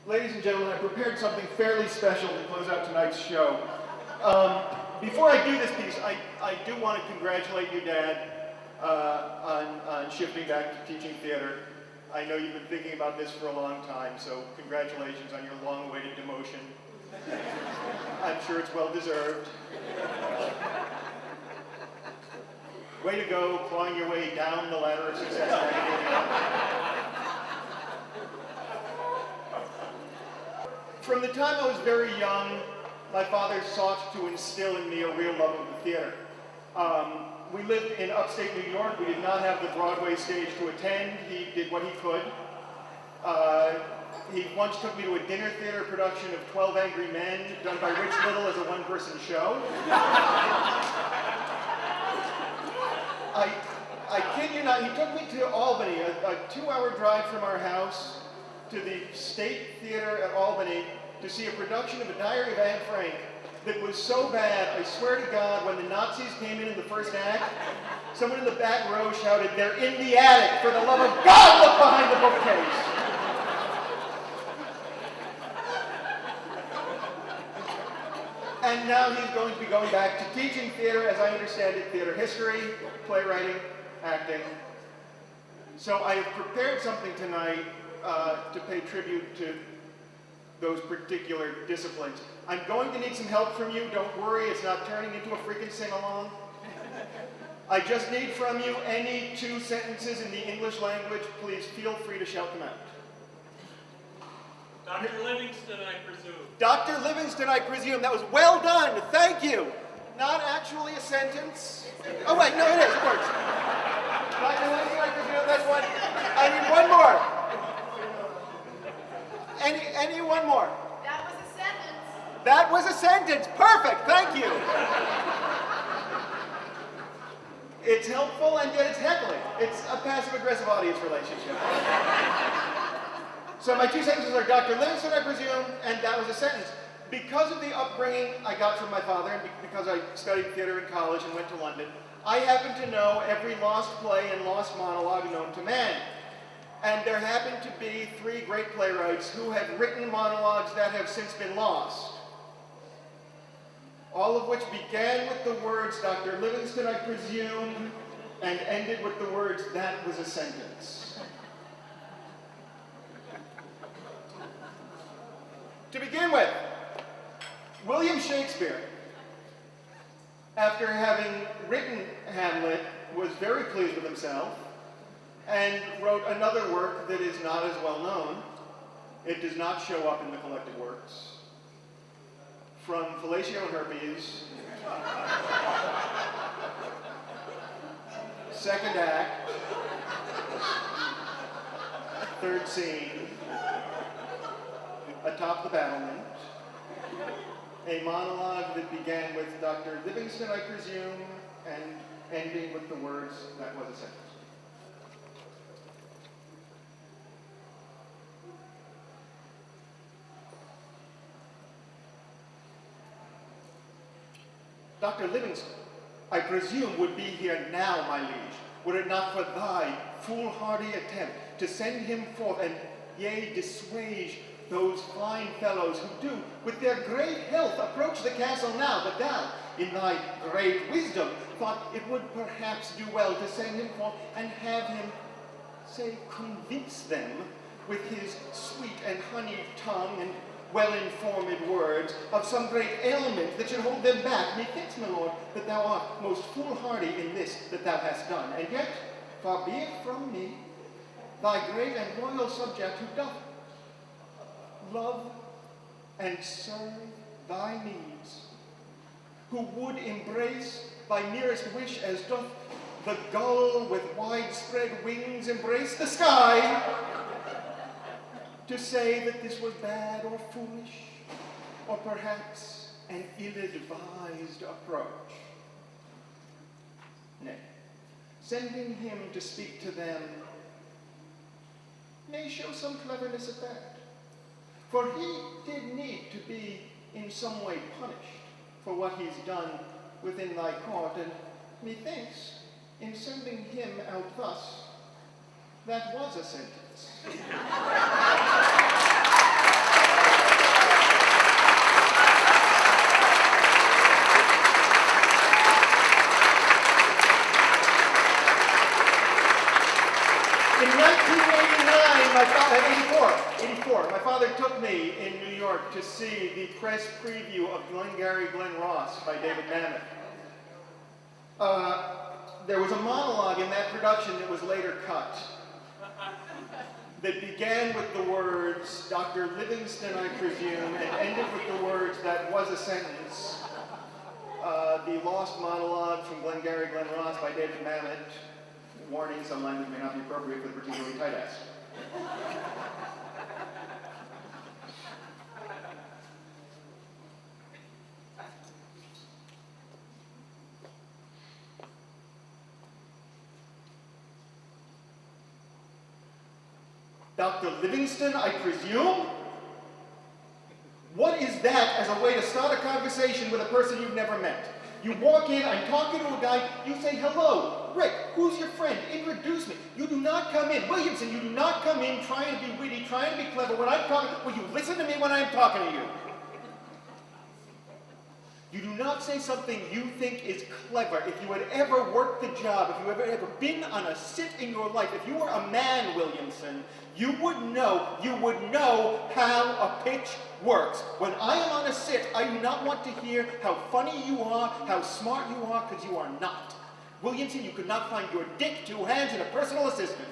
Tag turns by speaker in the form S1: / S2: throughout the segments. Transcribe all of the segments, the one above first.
S1: Ladies and gentlemen, I prepared something fairly special to close out tonight's show. Before I do this piece, I do want to congratulate you, Dad, on shifting back to teaching theater. I know you've been thinking about this for a long time, so congratulations on your long-awaited demotion. I'm sure it's well-deserved. Way to go, clawing your way down the ladder of success. From the time I was very young, my father sought to instill in me a real love of the theater. We lived in upstate New York. We did not have the Broadway stage to attend. He did what he could. He once took me to a dinner theater production of 12 Angry Men, done by Rich Little as a one-person show. I kid you not, he took me to Albany, a 2-hour drive from our house, to the State Theater at Albany to see a production of A Diary of Anne Frank that was so bad, I swear to God, when the Nazis came in the first act, someone in the back row shouted, "They're in the attic, for the love of God, look behind the bookcase." And now he's going to be going back to teaching theater, as I understand it, theater history, playwriting, acting. So I have prepared something tonight to pay tribute to those particular disciplines. I'm going to need some help from you. Don't worry, it's not turning into a freaking sing-along. I just need from you any 2 sentences in the English language. Please feel free to shout them out.
S2: Dr. Livingston, I presume.
S1: Dr. Livingston, I presume. That was well done. Thank you. Not actually a sentence. Oh, wait, no, it is, of course. Dr. Livingston, I presume. That's one. I need one more. Any one more?
S3: That was a sentence.
S1: That was a sentence. Perfect. Thank you. It's helpful and yet it's heckling. It's a passive-aggressive audience relationship. So my 2 sentences are Dr. Livingston, I presume, and that was a sentence. Because of the upbringing I got from my father, and because I studied theater in college and went to London, I happen to know every lost play and lost monologue known to man. And there happen to be 3 great playwrights who have written monologues that have since been lost. All of which began with the words, Dr. Livingston, I presume, and ended with the words, that was a sentence. To begin with, William Shakespeare, after having written Hamlet, was very pleased with himself and wrote another work that is not as well known. It does not show up in the collected works. From Fellatio and Herpes, second act, third scene, atop the battlement, a monologue that began with Dr. Livingston, I presume, and ending with the words, that was a sentence. Dr. Livingston, I presume, would be here now, my liege, were it not for thy foolhardy attempt to send him forth and, yea, dissuage those fine fellows who do, with their great health, approach the castle now, but thou, in thy great wisdom, thought it would perhaps do well to send him forth and have him, say, convince them with his sweet and honeyed tongue and well-informed words of some great ailment that should hold them back. Methinks, my lord, that thou art most foolhardy in this that thou hast done, and yet, far be it from me, thy great and royal subject who doth love and serve thy needs, who would embrace thy nearest wish as doth the gull with widespread wings embrace the sky, to say that this was bad or foolish, or perhaps an ill-advised approach. Nay, sending him to speak to them may show some cleverness at that, for he did need to be in some way punished for what he's done within thy court, and methinks, in sending him out thus, that was a sentence. 84. My father took me in New York to see the press preview of Glengarry Glen Ross by David Mamet. There was a monologue in that production that was later cut that began with the words, Dr. Livingston, I presume, and ended with the words, that was a sentence. The lost monologue from Glengarry Glen Ross by David Mamet. Warning, some language may not be appropriate for the particularly tight ass. Dr. Livingston, I presume? What is that as a way to start a conversation with a person you've never met? You walk in, I'm talking to a guy, you say, hello, Rick, who's your friend? Introduce me. You do not come in, Williamson, you do not come in trying to be witty, trying to be clever. When I'm talking, will you listen to me when I'm talking to you? You do not say something you think is clever. If you had ever worked the job, if you had ever been on a sit in your life, if you were a man, Williamson, you would know how a pitch works. When I am on a sit, I do not want to hear how funny you are, how smart you are, because you are not. Williamson, you could not find your dick, 2 hands, and a personal assistant.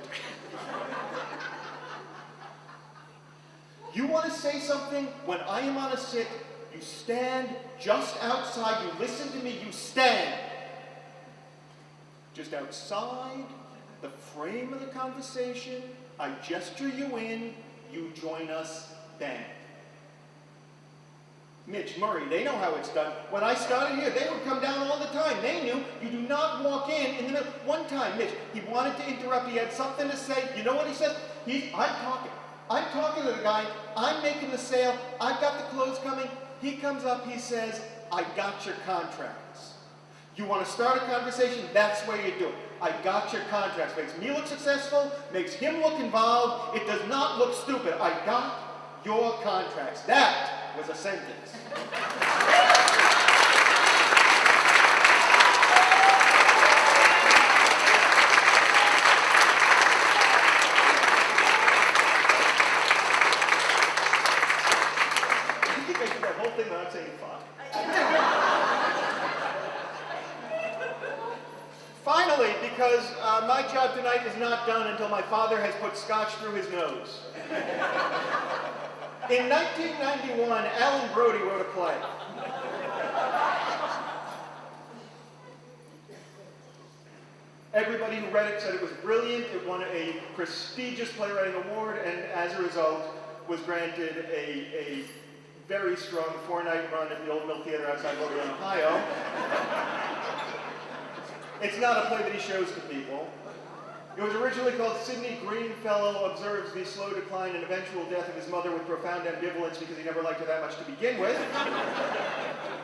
S1: You want to say something when I am on a sit, you stand just outside, you listen to me, you stand. Just outside the frame of the conversation, I gesture you in, you join us then. Mitch, Murray, they know how it's done. When I started here, they would come down all the time. They knew you do not walk in the middle. One time, Mitch, he wanted to interrupt. He had something to say. You know what he says? I'm talking to the guy. I'm making the sale. I've got the clothes coming. He comes up, he says, I got your contracts. You want to start a conversation? That's the way you do it. I got your contracts. Makes me look successful, makes him look involved. It does not look stupid. I got your contracts. That was a sentence. Thing that I'm saying fuck. Finally, because my job tonight is not done until my father has put scotch through his nose. In 1991, Alan Brody wrote a play. Everybody who read it said it was brilliant. It won a prestigious playwriting award, and as a result, was granted a very strong 4-night run at the Old Mill Theater outside Logan, Ohio. It's not a play that he shows to people. It was originally called Sidney Greenfellow Observes the Slow Decline and Eventual Death of His Mother with Profound Ambivalence because he never liked her that much to begin with.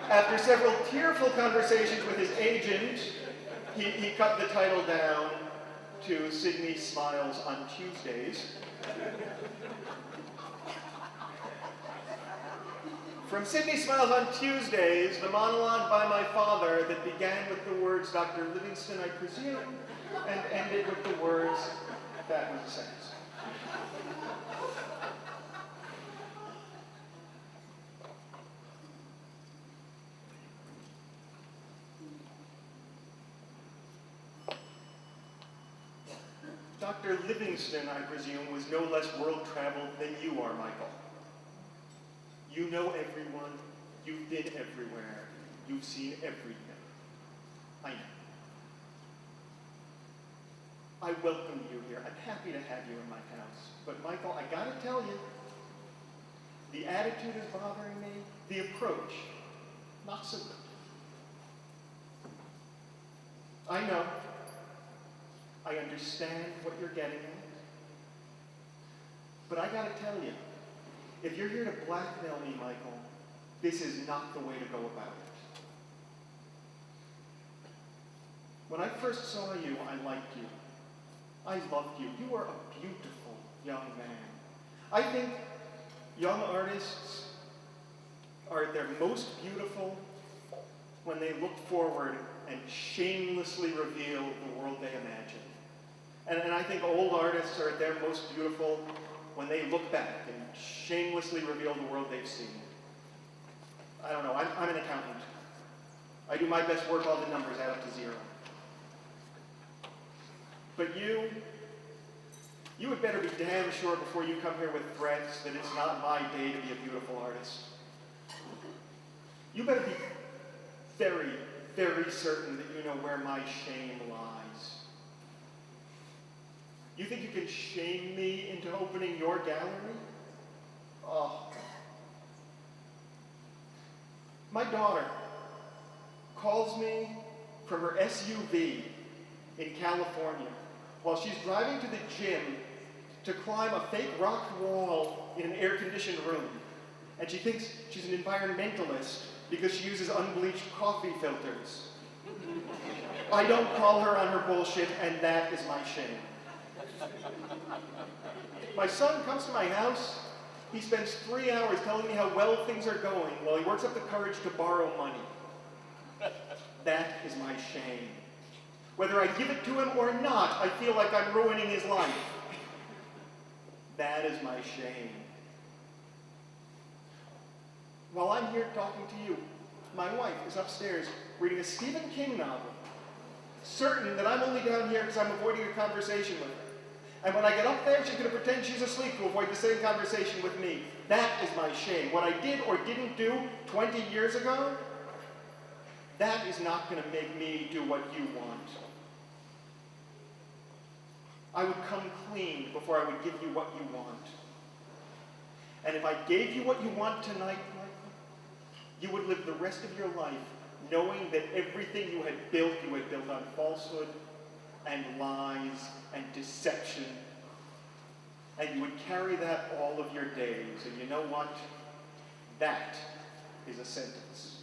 S1: After several tearful conversations with his agent, he cut the title down to Sidney Smiles on Tuesdays. From Sidney Smiles on Tuesdays, the monologue by my father that began with the words, Dr. Livingston, I presume, and ended with the words, that was a sentence. Dr. Livingston, I presume, was no less world-traveled than you are, Michael. You know everyone, you've been everywhere, you've seen everything. I know. I welcome you here. I'm happy to have you in my house. But Michael, I gotta tell you, the attitude is bothering me, the approach, not so good. I know. I understand what you're getting at. But I gotta tell you, if you're here to blackmail me, Michael, this is not the way to go about it. When I first saw you, I liked you. I loved you. You were a beautiful young man. I think young artists are at their most beautiful when they look forward and shamelessly reveal the world they imagine. And I think old artists are at their most beautiful when they look back and shamelessly reveal the world they've seen. I don't know, I'm an accountant. I do my best work, all the numbers add up to zero. But you had better be damn sure before you come here with threats that it's not my day to be a beautiful artist. You better be very, very certain that you know where my shame lies. You think you can shame me into opening your gallery? Oh. My daughter calls me from her SUV in California while she's driving to the gym to climb a fake rock wall in an air-conditioned room. And she thinks she's an environmentalist because she uses unbleached coffee filters. I don't call her on her bullshit, and that is my shame. My son comes to my house. He spends 3 hours telling me how well things are going while he works up the courage to borrow money. That is my shame. Whether I give it to him or not, I feel like I'm ruining his life. That is my shame. While I'm here talking to you, my wife is upstairs reading a Stephen King novel, certain that I'm only down here because I'm avoiding a conversation with her. And when I get up there, she's going to pretend she's asleep to avoid the same conversation with me. That is my shame. What I did or didn't do 20 years ago, that is not going to make me do what you want. I would come clean before I would give you what you want. And if I gave you what you want tonight, Michael, you would live the rest of your life knowing that everything you had built on falsehood and lies and deception. And you would carry that all of your days. And you know what? That is a sentence.